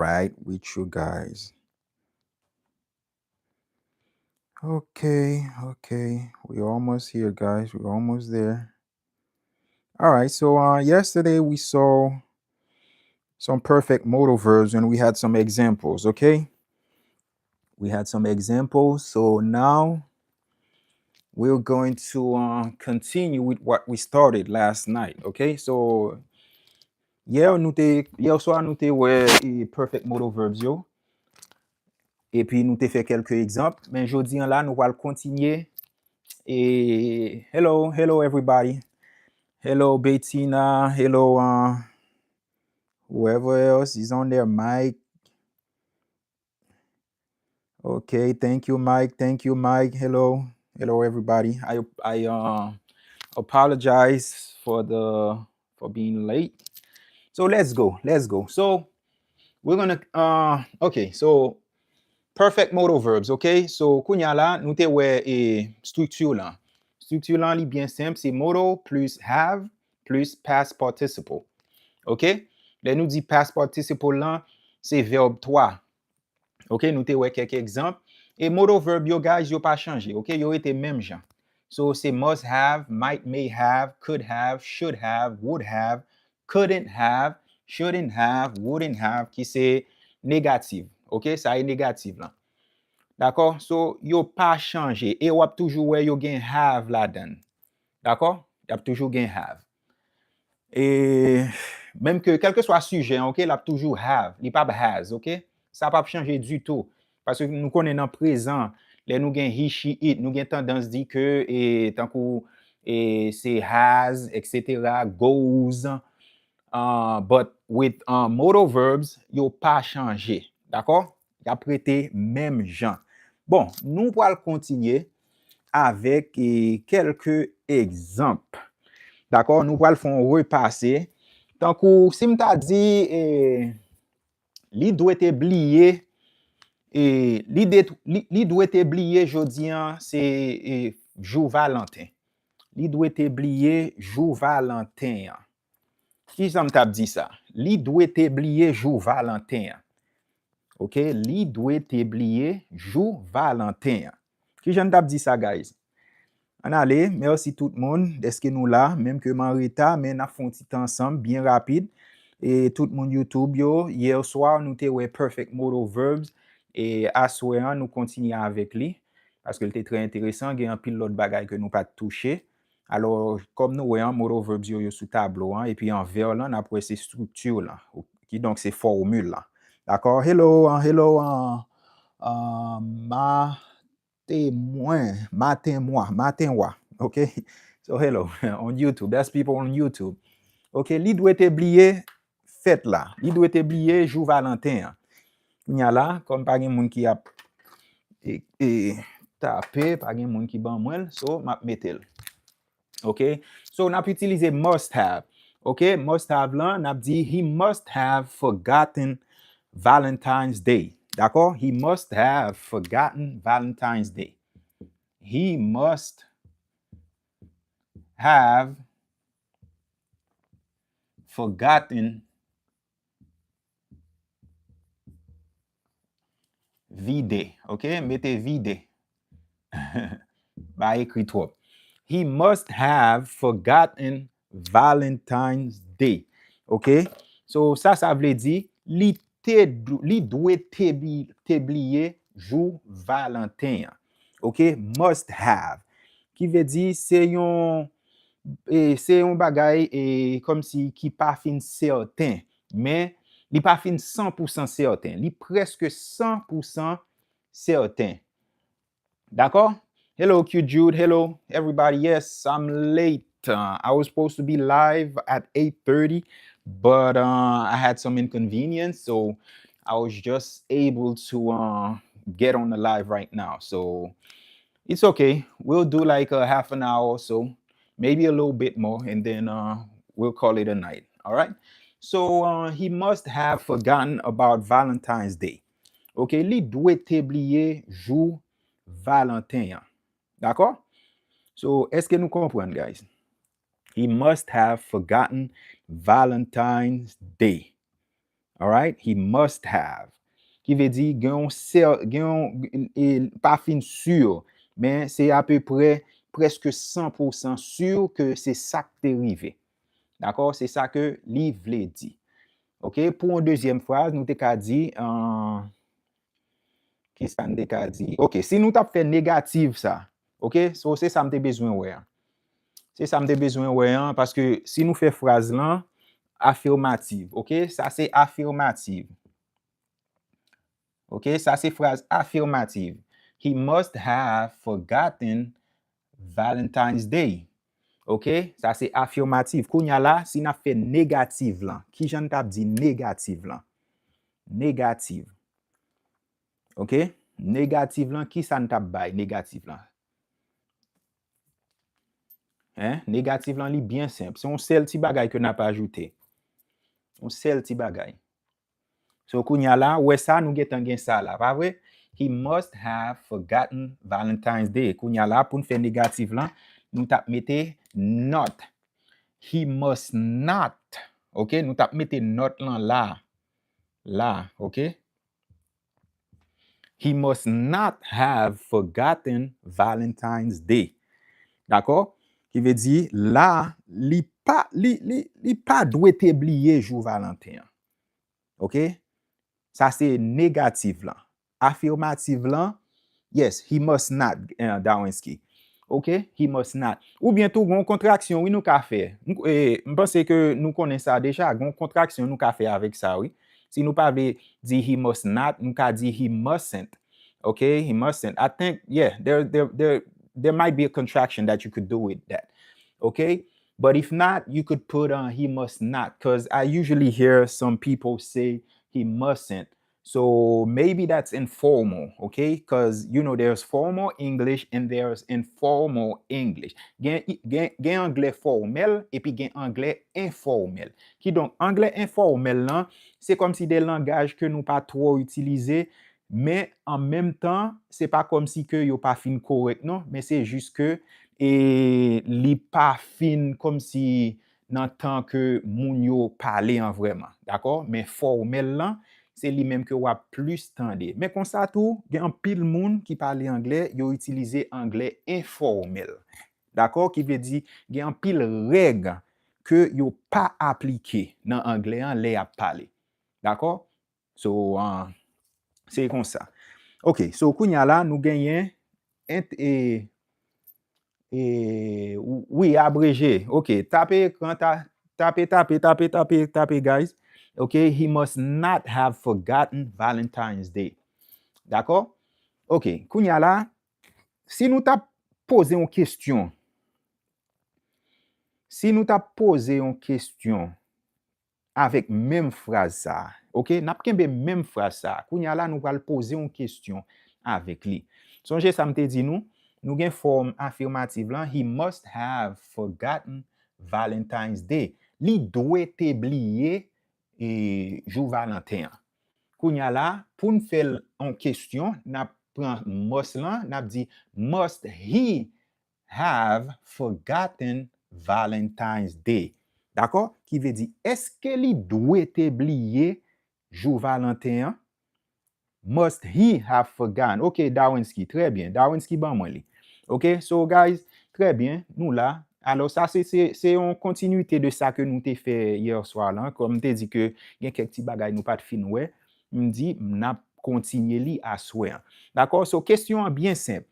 right with you guys. Okay. We're almost here, guys. We're almost there. All right. So yesterday we saw some perfect modal verbs and we had some examples, okay? We had some examples. So now we're going to continue with what we started last night, okay? So hier soir nous te perfect modal verbs yo. Et puis nous te fait quelques exemples, mais aujourd'hui là nous allons continuer. Et hello everybody. Hello Bettina, hello whoever else is on there, Mike. Okay, thank you Mike. Hello everybody. I apologize for being late. So let's go. So we're gonna okay, so perfect modal verbs, okay? So kounya la nou te structure là. Structure là li bien simple, c'est modal plus have plus past participle. OK? Là nous dit past participle là, c'est verbe 3. OK, nous te quelques exemples et modal verb yo guys yo pas changé, OK? Yo été même genre. So c'est must have, might, may have, could have, should have, would have, couldn't have, shouldn't have, wouldn't have qui c'est négatif. OK, ça est négatif là. D'accord? So yo pas changé et ou toujours where yo gen have la dan. D'accord? Y a toujours gen have. Et même que quel que soit sujet, OK, il a toujours have, il pas has, OK? Ça pas changer du tout parce que nous connaissons présent, les nous gen he, she, it, nous gen tendance dit que et tant que et c'est has, etc., goes, but with modal verbs, yo pas changé. D'accord? Y a prêté même genre. Bon, nous allons continuer avec quelques exemples. D'accord? Nous allons faire repasser. Tant que si m'ta dit li doit être oublié et li doit être oublié jodi c'est jour Valentin. Li doit être oublié jour Valentin. Qui ça m'ta dit ça? Li doit être oublié jour Valentin. OK, li doit être oublié jour Valentin. Qui j'en t'a dit ça guys? En allez, merci tout le monde d'être nous là, même que Marita, mais nous avons petit ensemble, bien rapide. Et tout le monde YouTube, yo, hier soir, nous avons perfect modal verbs. Et à soir, nous continuons avec lui. Parce que c'était très intéressant. Il y a un pile d'autres bagages que nous pas touché. Alors, comme nous voyons, modal verbs yo sous tableau. Hein, et puis en vert, là, on a pour ces structures là. Qui donc ces formules là. D'accord? Hello, matin, okay? So hello on YouTube. That's people on YouTube. OK, li doit être oublié fête là. Li doit être oublié jour Valentin. Il y a là comme pas gen moun qui a tapé, pas gen moun qui ban moi, so m'a mettel. OK? So on a utilisé must have. OK, must have là, on a dit he must have forgotten Valentine's Day. D'accord? He must have forgotten Valentine's Day. He must have forgotten vide. OK? Mettez vide. By écrit trop. He must have forgotten Valentine's Day. OK? So, ça veut dire, li doit t'oublier jour Valentin. OK? Must have. Qui veut dire, c'est un bagay comme si qui pas fin certain, mais li pas fin 100% certain, li presque 100% certain. D'accord? Hello Q Jude, hello everybody. Yes, I'm late. I was supposed to be live at 8:30, but I had some inconvenience, so I was just able to get on the live right now. So it's okay. We'll do like a half an hour or so, maybe a little bit more, and then we'll call it a night. All right. So he must have forgotten about Valentine's Day. OK, li doit oublier jour Valentin. D'accord? So, est-ce que nous comprenons, guys? He must have forgotten Valentine's Day. Alright? He must have. Qui veut dire pas fin sûr, mais c'est à peu près presque 100% sûr que c'est ça qui est arrivé. D'accord? C'est ça que livre dit. OK? Pour une deuxième phrase, nous t'ai dit qui ça nous t'ai dit? OK, si nous t'a fait négatif ça. OK? So c'est ça m'te besoin ouais. C'est ça m'te besoin ouais parce que si nous fait phrase là affirmative, OK? Ça c'est affirmative. OK? Ça c'est phrase affirmative. He must have forgotten Valentine's Day. OK? Ça c'est affirmative. Kounya là, si n'a fait négative là, qui j'en t'a dit négative là? Négative. OK? Négative là, qui ça t'a bay négative là? Hein? Négative là, li bien simple. C'est un seul petit bagay que n'a pas ajouté. Un seul petit bagay. So kounya là, ouais ça nous gen ça là, pas vrai? He must have forgotten Valentine's Day. Kounya là, pour nous faire négative là, nous t'a mette not. He must not. OK? Nous t'a mette not là. Là, OK? He must not have forgotten Valentine's Day. D'accord? Qui veut dire là, li pas doit oublier jour Valentin. OK? Ça c'est négatif là. Affirmative là, yes, he must not Darwinski. OK? He must not. Ou bien tout gon contraction oui nous ka faire. Je pense que nous connaissons ça déjà, gon contraction nous ka faire avec ça oui. Si nous pas dire he must not, nous ka dire he mustn't. Okay? He mustn't. I think yeah, there might be a contraction that you could do with that. Okay? But if not, you could put he must not, because I usually hear some people say he mustn't. So maybe that's informal, okay? Because you know there's formal English and there's informal English. Gen anglais formel et puis gen anglais informel. Qui donc anglais informel là, c'est comme si des langages que nous pas trop utiliser, mais en même temps, c'est pas comme si que yo pas fin correct non, mais c'est juste que et li pas fin comme si dans temps que moun yo parler en vraiment, d'accord? Mais formel là, c'est lui-même que wap plus tande. Mais comme ça tout, gen un pile moun qui parle anglais, yo utiliser anglais informel. D'accord? Qui veut dire gen un pile règle que yo pas appliqué dans anglais en les a parler. D'accord? So c'est comme ça. OK, so kounya là nous gagnons oui, abrégé. OK, tapez quand tapez guys. OK, he must not have forgotten Valentine's Day. D'accord? OK, kounya là, si nous t'a posé une question, avec même phrase ça, OK, n'a pas même phrase ça. Kounya là, nous allons poser une question avec lui. Songez ça m'te dit nous gen forme affirmative là, he must have forgotten Valentine's Day. Li doit oublier jour Valentin. Kounya là, pour nous faire en question, n'a prend must là, n'a dit must he have forgotten Valentine's Day. D'accord? Qui veut dire est-ce que li doit oublier jour Valentin? Must he have forgotten? OK, Darwinski, très bien. Darwinski ban moi li. OK, so guys, très bien, nous là. Alors ça c'est en continuité de ça que nous t'ai fait hier soir là, comme t'ai dit que il y a quelques petits bagages nous pas de fin ouais. Me dit n'a continuer li à soir. D'accord? So question bien simple.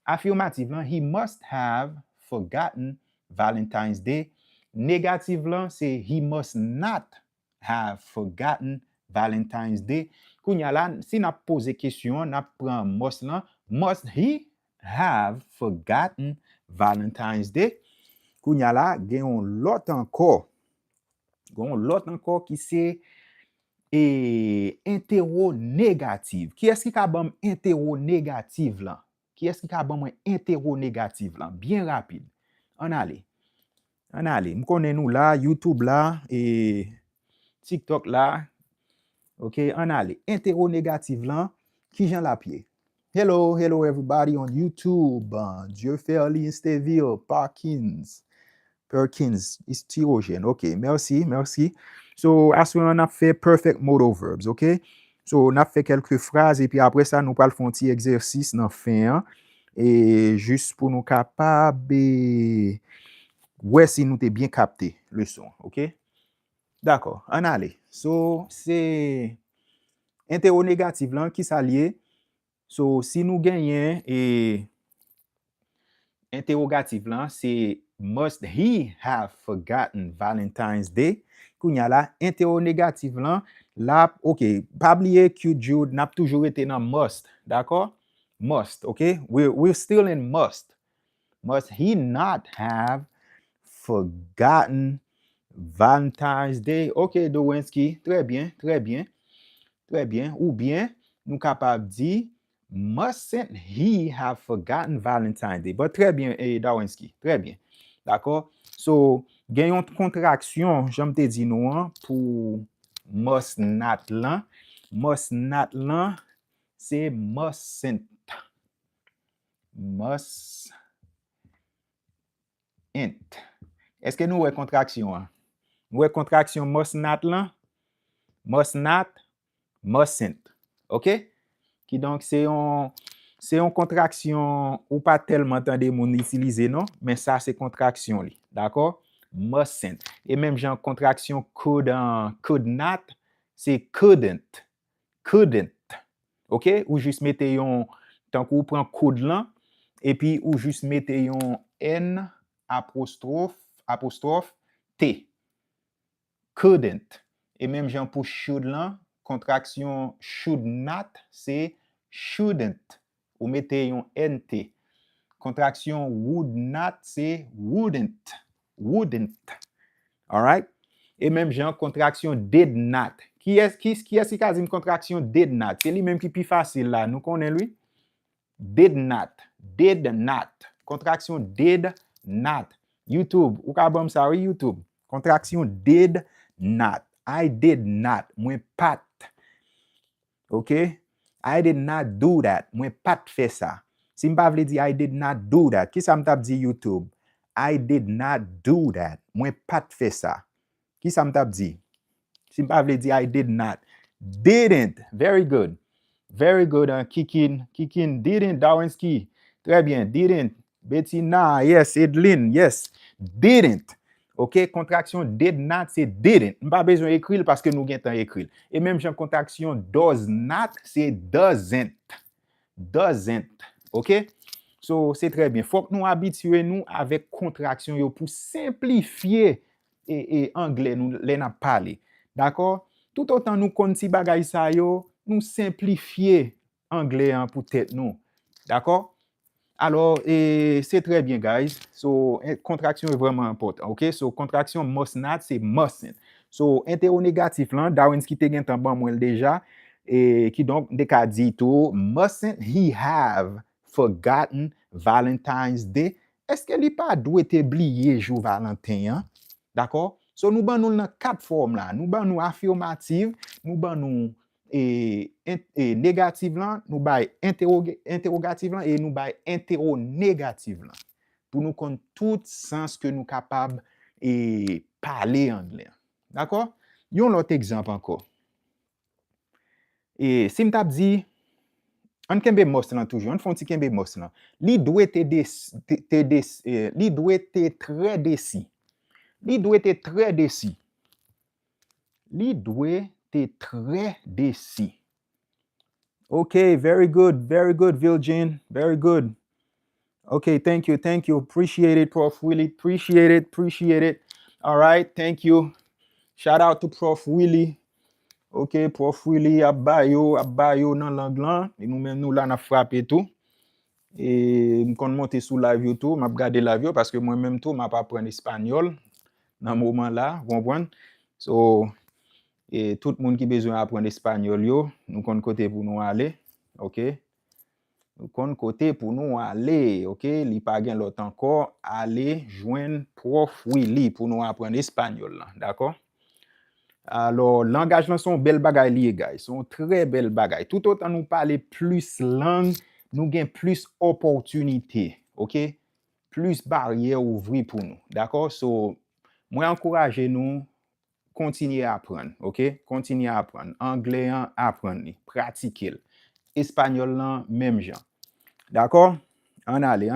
Affirmative là, he must have forgotten Valentine's Day. Négative là, c'est he must not have forgotten Valentine's Day. Kounya là, si n'a posé question, n'a prend must là, must he have forgotten Valentine's Day? Kounya là, gen l'autre encore. Gon l'autre encore qui c'est interrogative. Qui est-ce qui a bon interrogative là? Qui est-ce qui a bon interrogative là? Bien rapide. On allez. Me connaît nous là, YouTube là et TikTok là. OK, on allez. Interrogative là, qui j'en la pied. Hello everybody on YouTube. Dieu Fairly Esteville, Perkins, is Thiogen. OK, merci. So, aswe on a fait perfect modal verbs, ok? So, on a fait quelques phrases et puis après ça, nous parlons un petit exercice dans fin, hein, et juste pour nous capables, ouais, si nous t'es bien capté le son, ok? D'accord, on allait. So, c'est interrogatif là qui s'allie. So, si nous gagnons et interrogatif là, c'est must he have forgotten Valentine's Day? Kounya la, interrogatif là, ok, pas oublier que Jude n'a toujours été dans must, d'accord? Must, ok? We're still in must. Must he not have forgotten Valentine's Day? Ok, Dowinski, très bien, très bien, très bien. Ou bien, nous capables de dire, mustn't he have forgotten Valentine's Day? But très bien, Dowinski, très bien. D'accord? So, gagnons contraction, j'aime te dire nous, hein, pour must not là. Must not là, c'est mustn't. Mustn't. Est-ce que nous avons contraction? Hein? Nous avons contraction must not là? Must not, mustn't. OK? Qui donc c'est une contraction ou pas tellement entendez mon utiliser non, mais ça c'est contraction li. D'accord? Mustn't. Et même j'ai contraction could not, c'est couldn't. Couldn't. OK? Ou juste mettez yon tant qu'on prend could là et puis ou juste mettez yon n apostrophe t. Couldn't. Et même j'ai pour should là, contraction should not, c'est shouldn't. Ou mettez yon nt. Contraction would not, c'est wouldn't. Wouldn't. All right? Et même j'ai contraction did not. Qui est-ce qui a dit une contraction did not? C'est lui-même qui est plus facile là. Nous connaissons lui? Did not. Did not. Contraction did not. YouTube. Ou ka bom sa oui YouTube. Contraction did not. I did not. Mwen pat. OK? I did not do that. Mwen pat fè ça. Si m'pa vle di I did not do that, ki sa m'tap di YouTube? I did not do that. Mwen pat fè ça. Ki sa m'tap di? Si m'pa vle di I did not. Didn't. Very good. Very good. Kikin, didn't. Dowinski. Très bien. Didn't. Bettina. Yes. Edlin. Yes. Didn't. OK? Contraction did not, c'est didn't. M'pa besoin écrire parce que nous gen temps écrire. Et même j'ai contraction does not, c'est doesn't. Doesn't. OK? So, c'est très bien. Faut que nous habituons nous avec contraction yo pour simplifier et anglais nous les n'a parlé. D'accord? Tout autant nous connaît si bagay sa yo, nous simplifier anglais hein, pour tête nous. D'accord? Alors, c'est très bien, guys. So, contraction est vraiment important. OK? So, contraction must not, c'est mustn't. So, interrogatif là, Dowinski te gen tan ban mwen déjà, et qui donc, de ka di tout, mustn't he have forgotten Valentine's Day? Est-ce que li pa dwe te bliye jou Valentin, hein? D'accord? So, nous ban nou nan 4 formes là. Nous ban nou affirmative, nous ban nou négative là, nous bay interrogative là et nous bay interronégative là. Pour nous connaître tout sens que nous capable et parler anglais. D'accord? Yon l'autre exemple encore. Et si m'tap dit on kembe must là toujours, on font ti kembe must là. Li doit te li doit te très décis. Li doit te très décis. Li doit te très décis. Okay, very good, Virgin, very good. Okay, thank you. Appreciate it, Prof. Willie. Appreciate it. All right, thank you. Shout out to Prof. Willie. Ok, Prof. Willie, abayo nan l'anglan. Et nous-mêmes, nous là, on a frappé tout. Et je compte monter sur live YouTube, je vais regarder la vidéo parce que moi-même, tout, je ne vais pas apprendre espagnol dans ce moment-là. Vous comprenez? So, et tout le monde qui a besoin d'apprendre espagnol, nous compte côté pour nous aller. Ok? Nous compte côté pour nous aller. Ok? Li pa gen l'autre encore. Aller joindre Prof. Willie pour nous apprendre espagnol. D'accord? Alors, langage là sont belle bagaille lié, guys. Sont très belle bagaille. Tout autant nous parler plus langue, nous gain plus opportunité. OK? Plus barrière ouvrir pour nous. D'accord? So, moi encourager nous continuer à apprendre, OK? Continuer à apprendre. Anglais, apprendre, pratiquer. Espagnol, même genre. D'accord? On allez.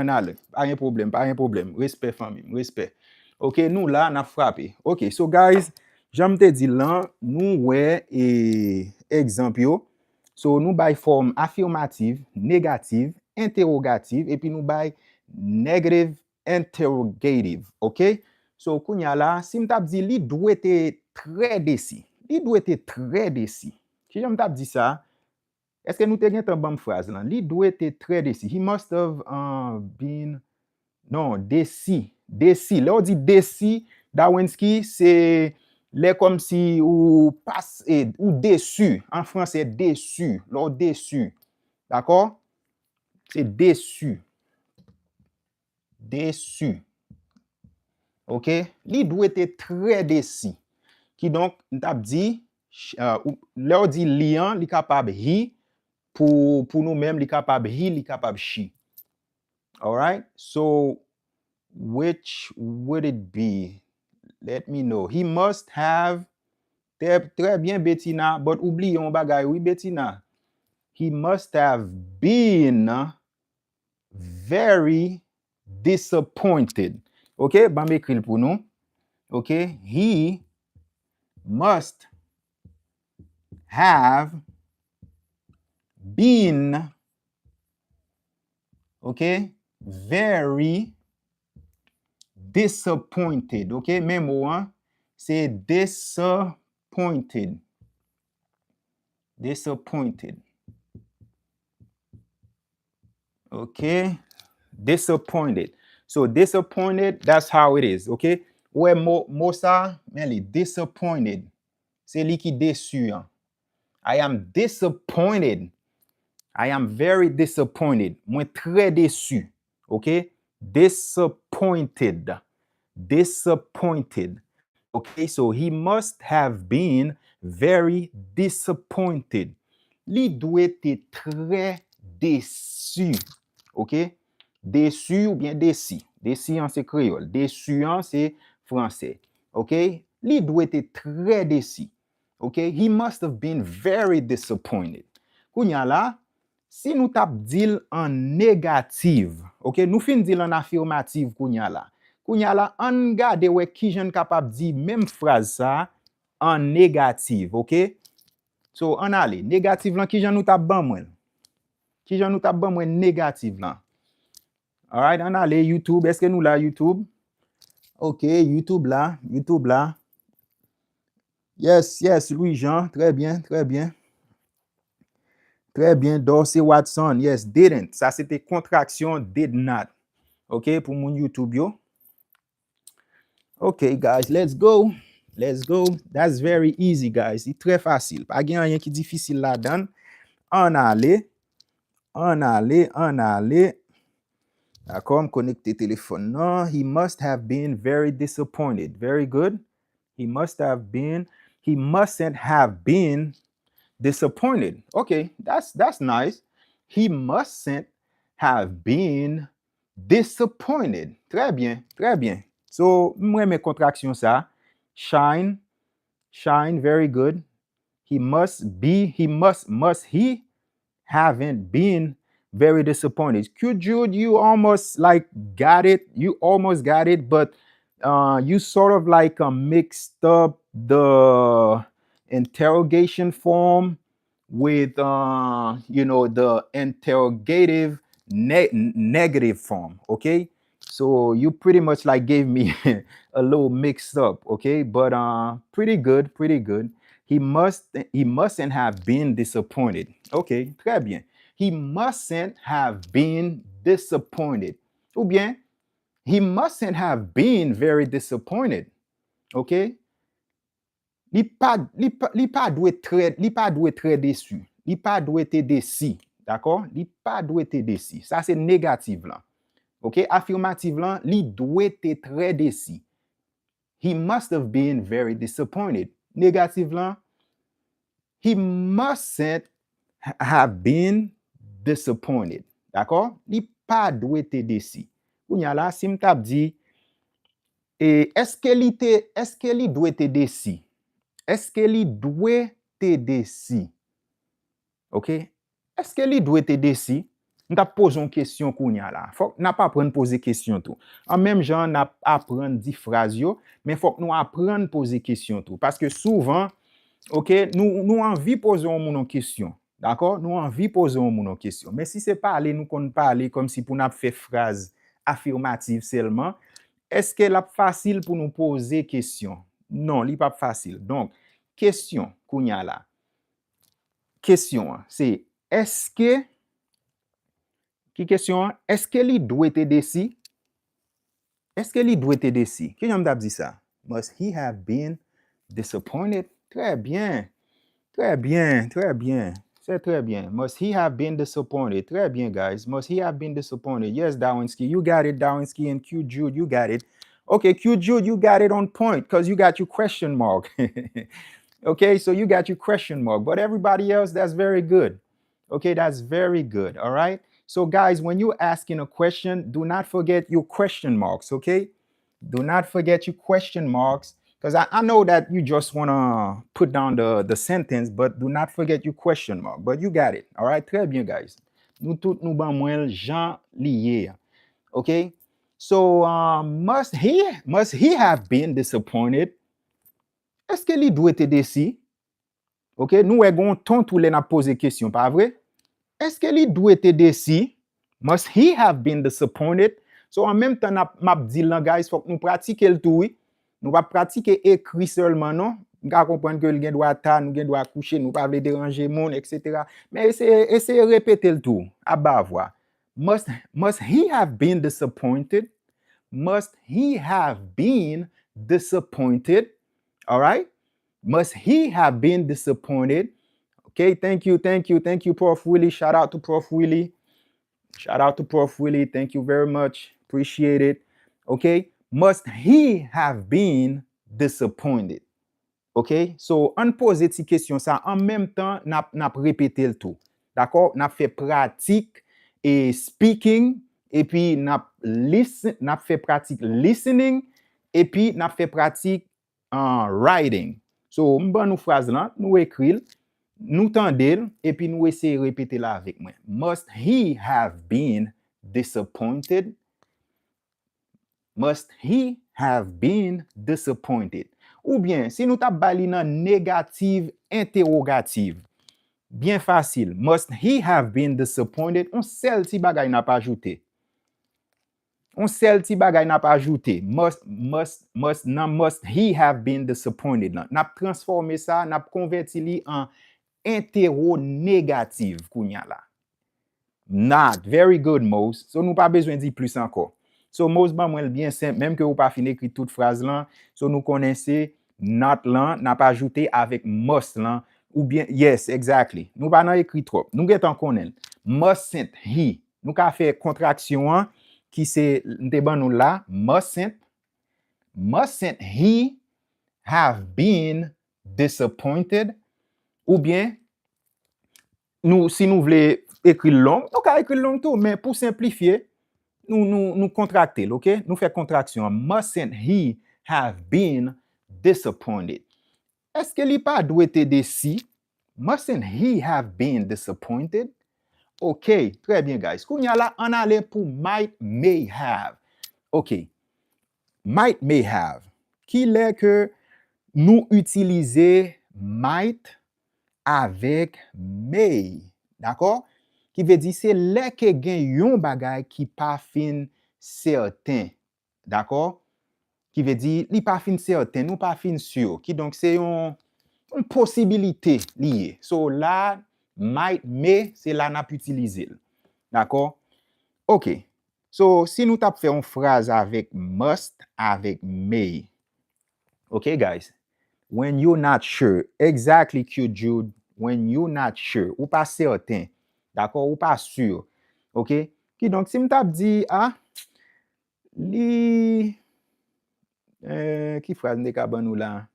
Pas un problème. Respect, famille, respect. OK, nous là, on a frappé. OK, so guys, j'aime te dire là, nous, ouais, et exemple, yo. So, nous by forme affirmative, négative, interrogative, et puis nous by negative, interrogative. OK? So, kounya là, si m'tap dit, li doit être très décis. Li doit être très décis. Si j'aime tap dit ça, est-ce que nous te gen tan bam phrase là? Li doit être très décis. He must have been non, décis. Décis. Là on dit décis, Darwinski, c'est les comme si ou passe ou déçu. En français déçu. Là déçu. D'accord? C'est déçu. Déçu. OK? Li doit être très décis. Qui donc, on t'a dit là on dit liant, li capable he pour nous-mêmes, li capable he, li capable she. All right? So, which would it be? Let me know. He must have. Très bien, Bettina. But oublions bagay, oui, Bettina. He must have been very disappointed. OK? Ban m'écrit pour nous. OK? He must have been, OK? Very disappointed. OK? Même mot, hein? C'est disappointed. Disappointed. Okay? Disappointed. So disappointed, that's how it is. Okay? Ouais, Mosa, Melly, disappointed. C'est li qui déçu. Hein? I am disappointed. I am very disappointed. Moi très déçu. Okay? Disappointed. Disappointed. Okay, so he must have been very disappointed. Li doit être très déçu. OK? Déçu ou bien déci. Déci en c'est créole. Déçu en c'est français. OK? Li doit être très déçu. OK? He must have been very disappointed. Kounya là, si nous tap dil en négative, OK? Nous fin dil en affirmative kounya là. Kounya la, an gade wè ki jen kapab di même phrase ça en négative, OK? So, an ale, négative lan, ki jen nou tap ban mwen? Ki jen nou tap ban mwen négative lan? Alright, an ale, YouTube, eske nou la YouTube? OK, YouTube là. Yes, Louis-Jean, très bien. Très bien, Dorsey Watson, yes, didn't. Ça, c'était contraction did not. OK, pour mon YouTube, yo. Okay, guys, let's go. That's very easy, guys. C'est très facile. Pas gen rien qui difficile là-dedans. On allait. D'accord, me connecter téléphone. Non, he must have been very disappointed. Very good. He mustn't have been disappointed. Okay, that's nice. He mustn't have been disappointed. Très bien. So, moi mes contractions ça. Shine, very good. He haven't been very disappointed. Jude, you almost like got it. You almost got it, but you sort of like mixed up the interrogation form with the interrogative negative form. Okay, so you pretty much like gave me a little mixed up. Okay, but pretty good. He mustn't have been disappointed. Okay, très bien. He mustn't have been disappointed. Ou bien, he mustn't have been very disappointed. Okay? Li pa dwe très déçu. Li pa dwe te déçu. D'accord? Li pa dwe te déçu. Ça c'est négatif là. OK? Affirmative là, li dwe te très déçu. He must have been very disappointed. Négatif là, he mustn't have been disappointed. D'accord? Li pa dwe te déçu. Kounya la, si m'tap di, est-ce que li dwe te déçu? est-ce que li dwe t'aider si? OK? Est-ce que li dwe t'aider si? Nous t'a posé une question kounya là. Faut n'a pas apprendre poser question tout. En même genre n'a apprendre di phrase yo, mais faut que nous apprendre poser question tout parce que souvent OK, nous envie poser une question. D'accord? Nous envie poser une question. Mais si c'est parler, nous qu'on parler comme si pour nous faire phrase affirmative seulement, est-ce que c'est facile pour nous poser question? Non, li pas facile. Donc, question kounya là. Question, c'est est-ce que qui question? Est-ce que li doit t'aider si? Est-ce que li doit t'aider si? Qui j'aime dit ça? Must he have been disappointed? Très bien. Très bien, très bien. C'est très bien. Must he have been disappointed? Très bien, guys. Must he have been disappointed? Yes, Dawinski, you got it. Dawinski and Q Jude, you got it. Okay, Q Jude, you got it on point because you got your question mark. Okay, so you got your question mark. But everybody else, that's very good. Okay, that's very good. All right. So, guys, when you're asking a question, do not forget your question marks. Okay, do not forget your question marks. Because I know that you just want to put down the sentence, but do not forget your question mark. But you got it. All right? Très bien, guys. Nous tous nous ban mwen Jean lié. Okay? So, must he have been disappointed? Est-ce que li doit te déci? OK? Nous avons ton tous les n'a posé question, pas vrai? Est-ce que li doit te déci? Must he have been disappointed? So, en même temps, m'a dit là, guys, faut que nous pratiquions le tout, oui. Nous pas pratiquer écrit seulement, non? Nous pas comprendre que le gen doit attendre, nous gen doit coucher, nous pas déranger monde, etc. Mais essayez de répéter le tout, à bas voix. Must he have been disappointed? Must he have been disappointed? All right? Must he have been disappointed? Okay, thank you, Prof. Willie. Shout out to Prof. Willie. Shout out to Prof. Willie. Thank you very much. Appreciate it. Okay. Must he have been disappointed? OK? So, on pose cette question ça en même temps, n'a répété le tout. D'accord? N'a fait pratique et speaking et puis n'a fait pratique listening et puis n'a fait pratique writing. So, m'ban nous phrase là, nous écrire, nous tendez et puis nous essayer répéter là avec moi. Must he have been disappointed? Must he have been disappointed? Ou bien, si nous tap bali nan négative interrogative, bien facile. Must he have been disappointed? On sel ti bagay n'a pas ajouté. On sel ti bagay n'a pas ajouté. Must he have been disappointed? N'a transformé ça, n'a converti li en interrogative kounya la. Not. Very good, Mose. So, nous pas besoin de dire plus encore. So, Mose ban mwen bien simple, même que vous pas fini écrire toute phrase là. So, nous connaissons not là, n'a pas ajouté avec must là, ou bien, yes, exactly. Nous pas nan écrit trop. Nous getan konnen. Mustn't he. Nous ka fait contraction hein, qui c'est, n'te ban nous là, mustn't he have been disappointed? Ou bien, nous, si nous voulons écrire long, nous ka écrire long tout, mais pour simplifier, nous contracter, OK? Nous fait contraction. Mustn't he have been disappointed? Est-ce que li pas doit être déçu? Mustn't he have been disappointed? OK, très bien, guys. Kounya là, on allait pour might, may have. OK. Might, may have. Qui l'est que nous utilisons might avec may? D'accord? Qui veut dire c'est là que gen yon bagay qui pas fin certain. D'accord? Qui veut dire li pas fin certain, nous pas fin sûr. Qui donc c'est une possibilité liée. So là might may c'est là n'a utiliser. D'accord? OK. So si nous tap fait une phrase avec must avec may. OK guys? When you're not sure, exactly Q Jude, when you're not sure, ou pas certain. D'accord? Ou pas sûr. OK? Qui donc, si m'tap dit, li, qui phrase m'de ka ban nou la?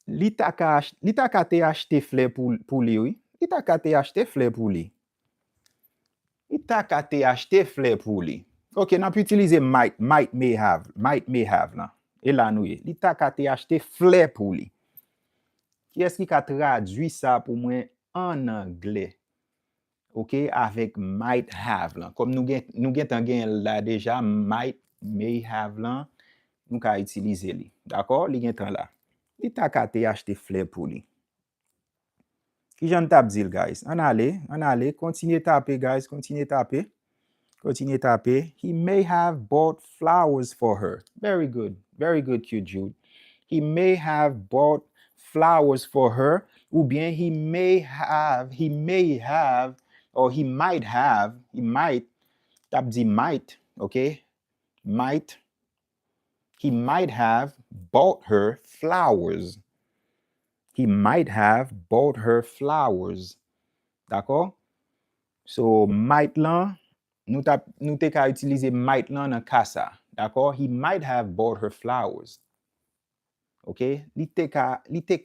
Li ta ka te achete fleur pour li, oui? Li ta ka te achete fleur pour li. Li ta ka te achete fleur pour li. OK, n'a pu utiliser might may have là. Et là, nous, li ta ka te acheté fleur pour lui. Qui est-ce qui a traduit ça pour moi en anglais? OK, avec might have là. Comme nous gen là déjà might, may have là, nous ka utiliser li. D'accord? Li gen tan là. Li ta ka te acheté fleur pour lui. Qui j'en tape dire, guys? On allez, continuez taper, guys, continuez taper. Continue taper. He may have bought flowers for her. Very good, cute Jude. He may have bought flowers for her. Ou bien he might, tap di might, okay? He might have bought her flowers. He might have bought her flowers. D'accord? So, might lan, nous te ka utiliser might lan nan ka sa. D'accord? He might have bought her flowers. OK? Li te ka te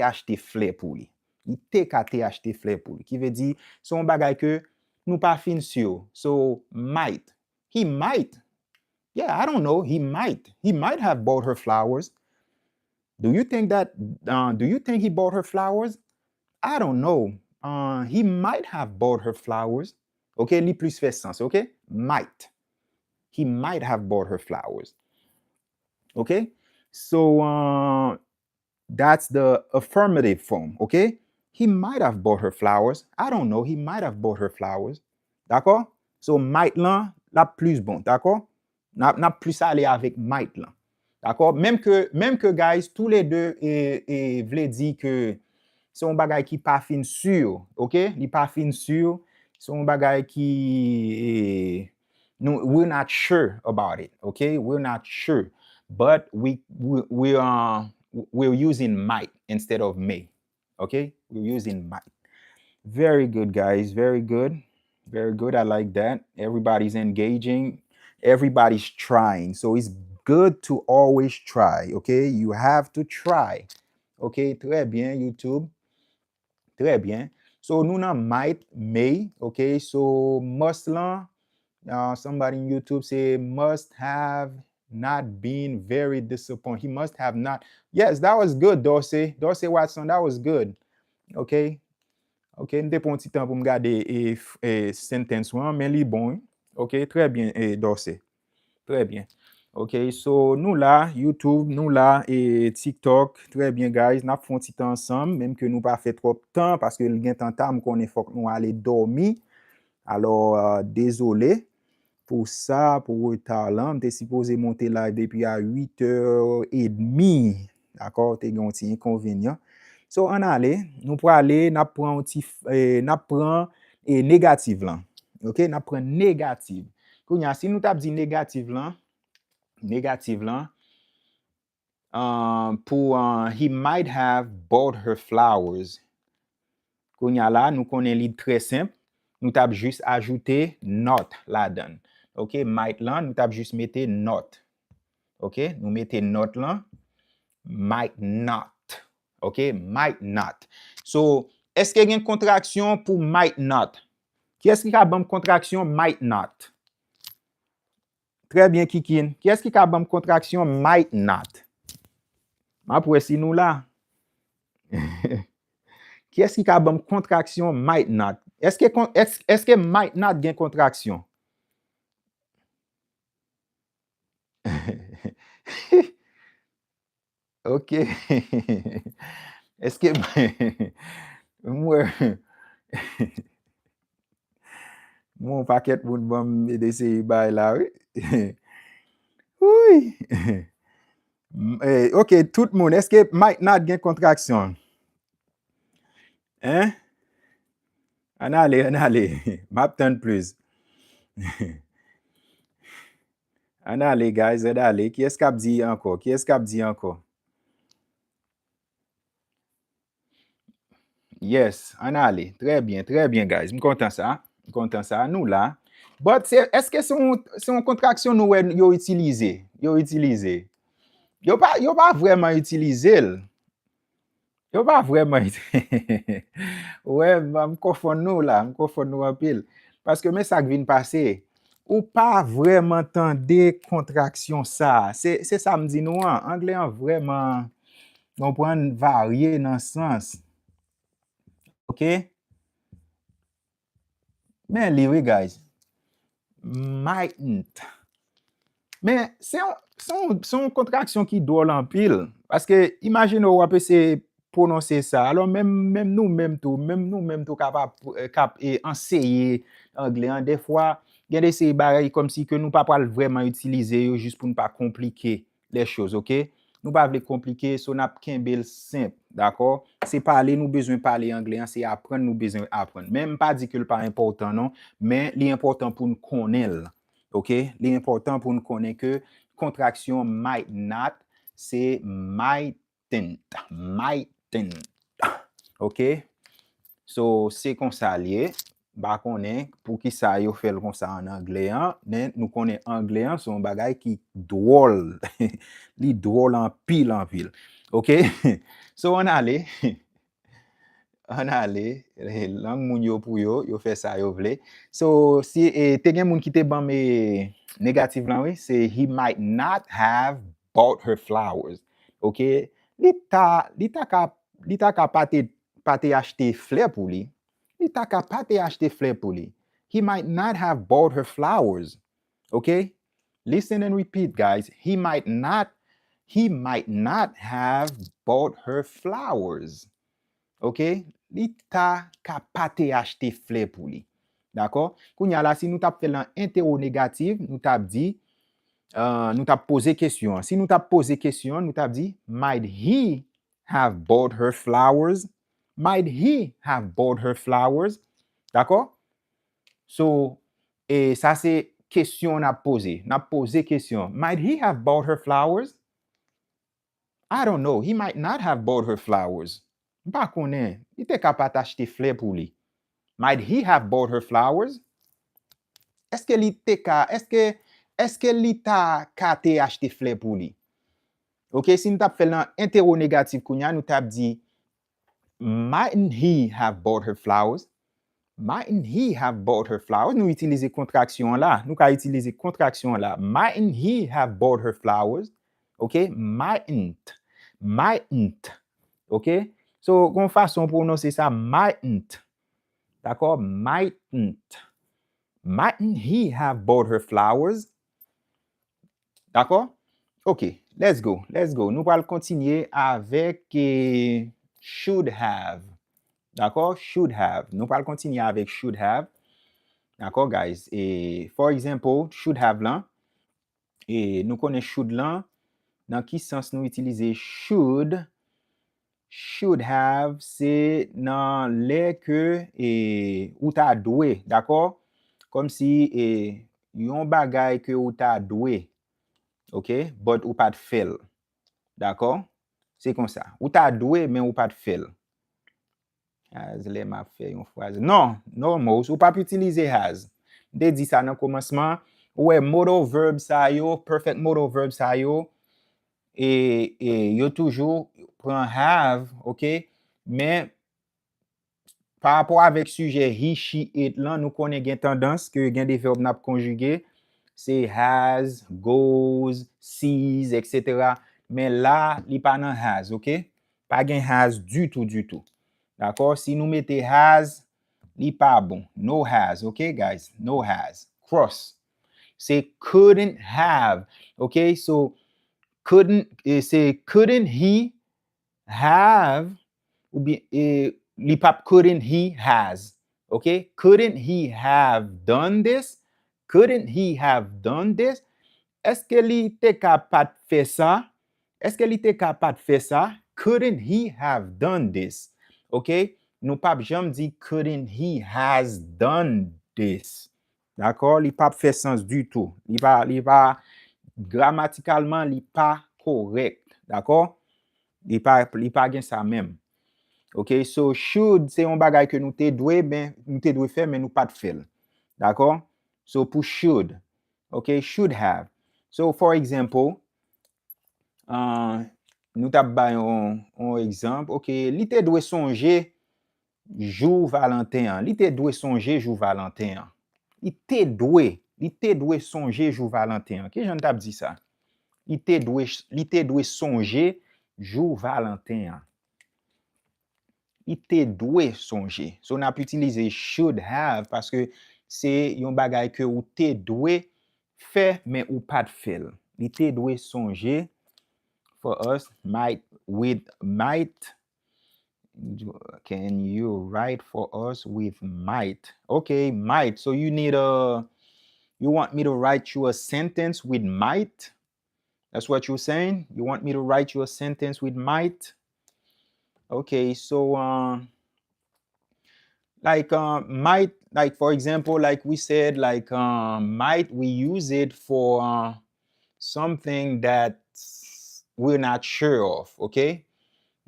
acheter fleur pour lui. Li te ka te acheter fleur pour lui. Qui veut dire, son bagay que nous pas fin sûr. So, might. He might. Yeah, I don't know. He might. He might have bought her flowers. Do you think he bought her flowers? I don't know. He might have bought her flowers. Okay, li plus fait sens, okay? Might. He might have bought her flowers. Okay? So that's the affirmative form, okay? He might have bought her flowers. I don't know. He might have bought her flowers. D'accord? So might lan, la plus bon, d'accord? N'a plus aller avec might lan. D'accord? Même que guys, tous les deux vle dire que c'est un bagay qui pas fin sûr, OK? Li pas fin sûr, c'est un bagay qui we're not sure about it, OK? We're not sure, but we're using might instead of may, OK? We're using might. Very good, guys. Very good. Very good. I like that. Everybody's engaging. Everybody's trying. So it's good to always try, OK? You have to try. OK? Très bien, YouTube. Très bien. So, nous nan might, may, okay? So, must lan, somebody in YouTube say, must have not been very disappointed. He must have not. Yes, that was good, Dorsey. Dorsey Watson, that was good. Okay? Okay, m'te pon ti temps pour m'garder sentence wan, mais li bon. Okay, très bien, Dorsey. Très bien. OK, so nous là, YouTube, nous là, et TikTok, très bien, guys, nous font petit temps ensemble, même que nous pas fait trop de temps, parce que le gain temps qu'on est faut que nous aller dormir. Alors, désolé pour ça, pour retard là, m'était supposé monter live depuis à 8h30. D'accord, t'es un petit inconvénient. So, on allait, nous pour aller, n'a prend négative là. OK, n'a prend négative. Kounya, si nous t'a dit négative là, pour he might have bought her flowers. Kounya là, nous connaissons l'idée très simple. Nous t'avons juste ajouté not là-dedans. OK, might là, nous t'avons juste mettez not. OK, nous mettez not là. Might not. OK, might not. So, est-ce qu'il y a une contraction pour might not? Qui est-ce qui a une contraction might not? Très bien, Kikin. Qui est-ce qui a une contraction might not? Ma pour si nous là. Qui est-ce qui a une contraction might not? Est-ce que might not gain contraction? OK. Est-ce que moi mon paquet pour me d'essayer bail là oui. Oui. OK, tout le monde, est-ce que might not gain contraction? Hein? On allez. M'attend plus. On allez, guys, on allez. Qui est-ce qu'a dit encore? Yes, on allez. Très bien, guys. Je suis content ça. Nous là. But est-ce que c'est une contraction nous yo utilisé? Yo pas vraiment utilisé. Yo pas vraiment. Ouais, me confond nous là, un pile. Parce que mais ça qui vient passer. ou pas vraiment tande contraction ça. C'est ça me dit nous, hein. Anglais en vraiment, on prend varier dans le sens. OK? Mais anyway, guys, mightn't. Mais c'est une contraction qui doit en pile. Parce que, imaginez, on peut se prononcer ça. Alors, même nous, même tout, capable enseigner anglais, hein. Des fois, il y a des bagages comme si que nous pas vraiment utiliser juste pour ne pas compliquer les choses, OK? Nous pas les compliquer, so n'a qu'un bel simple, d'accord? C'est parler, nous besoin parler anglais, hein, c'est apprendre, nous besoin apprendre. Même pas dire que le pas important, non, mais l'important pour nous connaître. OK? L'important pour nous connaître que contraction might not, c'est mightn't. Mightn't. OK? So, c'est comme ça lié. Bah, connaît pour qui ça yo fait comme ça en anglais, hein? Mais nous connaît anglais, hein, son bagay qui drôle. Li drôle en pile en pile. OK? So, on allait. On allait, langue moun yo pour yo fait ça yo vle. So, si te gen moun qui te ban me négatif lan, oui, c'est he might not have bought her flowers. OK? Li ta ka pate acheter fleurs pour li. Li ta ka pate acheter fleurs pour li. He might not have bought her flowers. OK? Listen and repeat, guys. He might not have bought her flowers. OK? Li ta ka pate acheter fleurs pour li. D'accord? Kounya la, si nous tap fait l'interro négatif, nous tap dit, nous tap posé question. Si nous tap posé question, nous tap dit, might he have bought her flowers? Might he have bought her flowers? D'accord? So, et ça c'est question n'a posé. N'a posé question. Might he have bought her flowers? I don't know. He might not have bought her flowers. Pas connaît. Il était capable d'acheter fleurs pour lui. Might he have bought her flowers? Est-ce que li ta kate acheter fleurs pour lui? OK, si nous tap fait l'interro négatif kounya, nous tap dit mightn't he have bought her flowers? Mightn't he have bought her flowers? Nous utiliser contraction là. Nous ka utiliser contraction là. Mightn't he have bought her flowers? OK, mightn't. OK? So, gon façon prononcer ça mightn't. D'accord? Mightn't. Mightn't he have bought her flowers? D'accord? OK, let's go. Nous allons continuer avec should have. D'accord? Should have. Nous allons continuer avec should have. D'accord, guys? Et, for example, should have là. Et nous connaissons should là. Dans quel sens nous utilisons should? Should have, c'est dans les que ou ta doué, d'accord? Comme si yon bagay que ou ta doué, OK? But ou pas de fait, d'accord? C'est comme ça. Ou ta doué, mais ou pas de fait. Has, les m'a fait une phrase. Non, most, ou pas utiliser has. De dit ça dans le commencement. Ouais, modal verb ça yo, perfect modal verb ça yo. Et yo toujours prend have, OK? Mais par rapport avec sujet he, she, it là, nous connaissons une tendance que gen des verbes n'a conjugué, c'est has, goes, sees, etc. Mais là, il pas nan has, OK? Pas gen has du tout. D'accord? Si nous mettons has, li pas bon. No has, OK, guys? No has. Cross. C'est couldn't have. OK? So, couldn't he have, ou bien, li pap couldn't he has. OK? Couldn't he have done this? Couldn't he have done this? Est-ce que li te capable faire ça? Est-ce que li te capable faire ça? Couldn't he have done this? OK? Nous pas jamais dit couldn't he has done this. D'accord? Li pas fait sens du tout. Li va grammaticalement li pas correct. D'accord? Li pas gen ça même. OK? So should c'est un bagay que nous te doué faire mais nous pas de faire. D'accord? So pour should. OK? Should have. So for example, nous tap bay un exemple. OK, li te doué songer jour Valentin. Li te doué songer jour Valentin. Li te doué. Li te dwe sonje jou Valentin. Ki jan tap di ça? Li te dwe sonje jou Valentin. Li te dwe sonje. So n'a pu utiliser should have parce que c'est yon bagay que ou te dwe fait mais ou pas de fait. Li te dwe sonje for us might. Can you write for us with might? Okay, might. So you want me to write you a sentence with might? That's what you're saying? You want me to write you a sentence with might? Okay, so might, like for example, like we said, like might, we use it for something that we're not sure of, okay?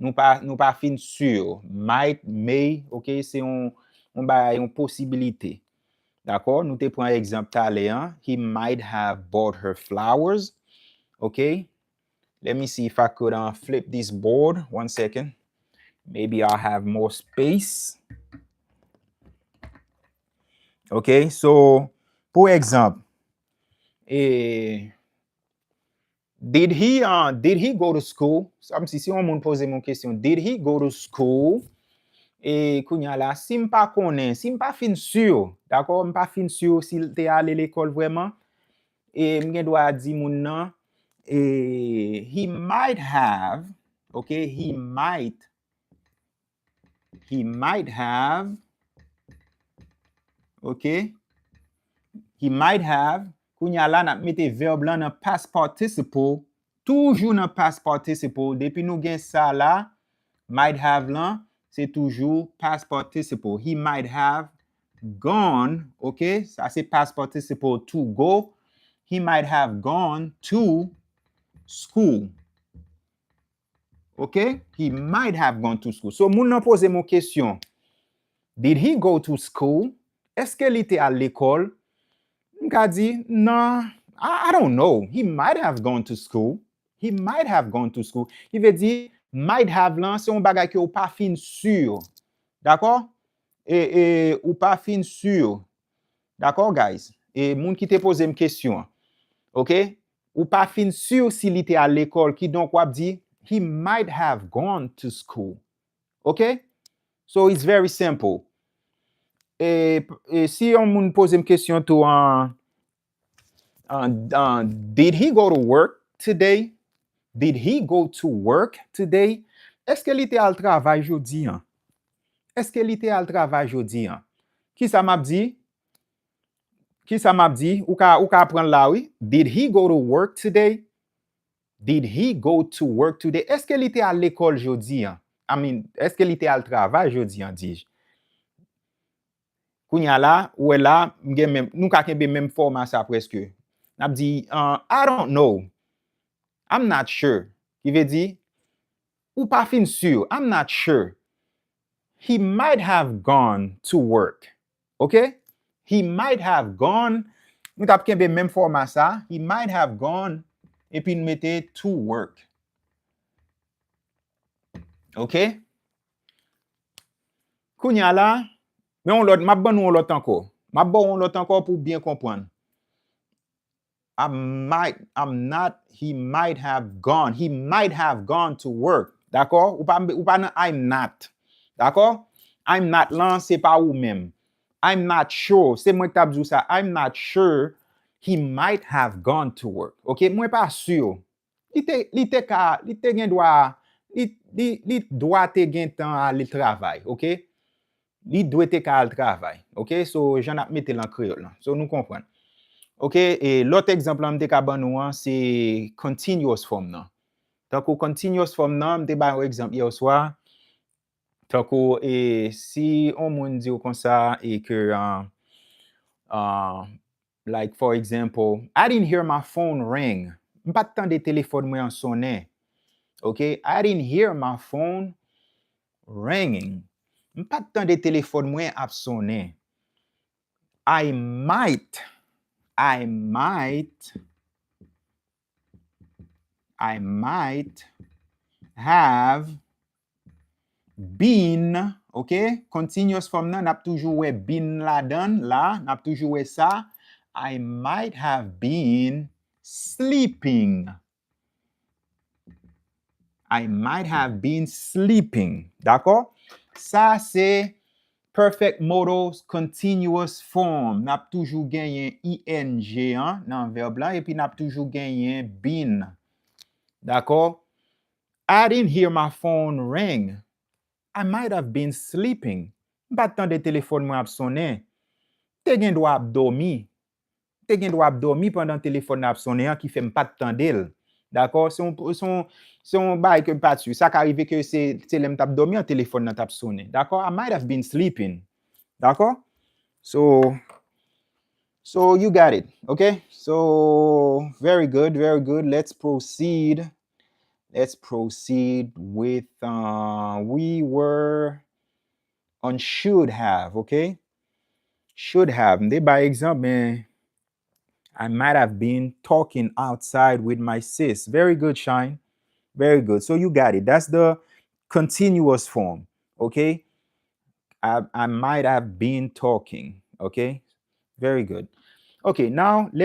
Nou pa fin sûr. Might, may, ok, c'est yon possibilité. D'accord? Nou te pren exemple tale, hein? He might have bought her flowers. Okay? Let me see if I could flip this board. 1 second. Maybe I'll have more space. Okay? So, pour exemple, did he go to school? Si on moun pose mon question, did he go to school? Et kounya la, si m'pa konnen, si m'pa fin sûr, d'accord, m'pa fin sûr s'il te allé l'école vraiment, et m'gen doit di moun nan, et he might have, okay, he might have, okay, he might have, kounya la n'a mette verbe lan nan past participle, toujours nan past participle, depuis nou gen ça là, might have lan, c'est toujours past participle. He might have gone, okay? Ça c'est past participle to go. He might have gone to school. Okay? He might have gone to school. So, moun nan pose mon question. Did he go to school? Est-ce que li te à l'école? M'ka di, non, I don't know. He might have gone to school. He might have gone to school. Il veut dire, might have lan, c'est un bagay que ou pas fin sûr. D'accord? Et ou pas fin sûr. D'accord, guys? Et moun qui te pose une question. OK? Ou pas fin sûr s'il était à l'école, qui donc wap di, he might have gone to school. OK? So it's very simple. Et si on moun pose une question to did he go to work today? Did he go to work today? Est-ce que l'était al travail jodi an? Est-ce que l'était al travail jodi an? Qui ça m'a dit? Qui ça m'a dit? Ou ka prendre là oui? Did he go to work today? Did he go to work today? Est-ce que l'était à l'école jodi an? I mean, est-ce que l'était al travail jodi an, dis? Kounya la, ou là, nou ka kembe même format ça presque. N'a dit I don't know. I'm not sure. Il veut dire ou pas fin sûr. I'm not sure. He might have gone to work. Okay? He might have gone. Nou tap kembe même format ça. He might have gone et puis nous mette to work. Okay? Kounya la, mais on l'autre, m'a bon ou l'autre encore. M'a bon ou l'autre encore pour bien comprendre. He might have gone. He might have gone to work. D'accord? Ou pas nan I'm not. D'accord? I'm not lan, c'est pas ou même. I'm not sure. C'est moi tap dou ça. I'm not sure he might have gone to work. OK? Moi pas sûr. Li te gen doit te gen temps à le travail. OK? Li doit te ka al travail. OK? So, j'en ap mette l'en créole. So, nous comprenons. OK? Et l'autre exemple, m'te ka ban nou, c'est continuous form nan. Tako continuous form nan, m'te ba un exemple hier soir. Tako, si on moun di ou kon sa, et que, like, for example, I didn't hear my phone ring. M'pa tan de téléphone mwen sonne. OK? I didn't hear my phone ringing. M'pa tan de téléphone mwen ap sonne. I might have been, OK? Continuous form nan, nap toujou we been la dan, la, nap toujou we sa. I might have been sleeping. I might have been sleeping. D'accord? Ça, c'est perfect modal continuous form. Nap toujou genyen ing nan verbe la, epi nap toujou genyen been. D'accord? I didn't hear my phone ring. I might have been sleeping. Bat tan de telefon mwen ap sonen. Te gen do ap dormi. Te gen do ap dormi pendant telefon ap sonen ki fe m pat tan del. D'accord? Son bay ke pat su. Ça qu'arrive que c'est lem tap dormi an telefon nan tap sonen. D'accord? I might have been sleeping. D'accord? So you got it. Okay? So very good, very good. Let's proceed. Let's proceed with we were on should have, okay? Should have. By example, I might have been talking outside with my sis. Very good, Shine. Very good. So you got it. That's the continuous form, okay? I might have been talking, okay? Very good. Okay, now let's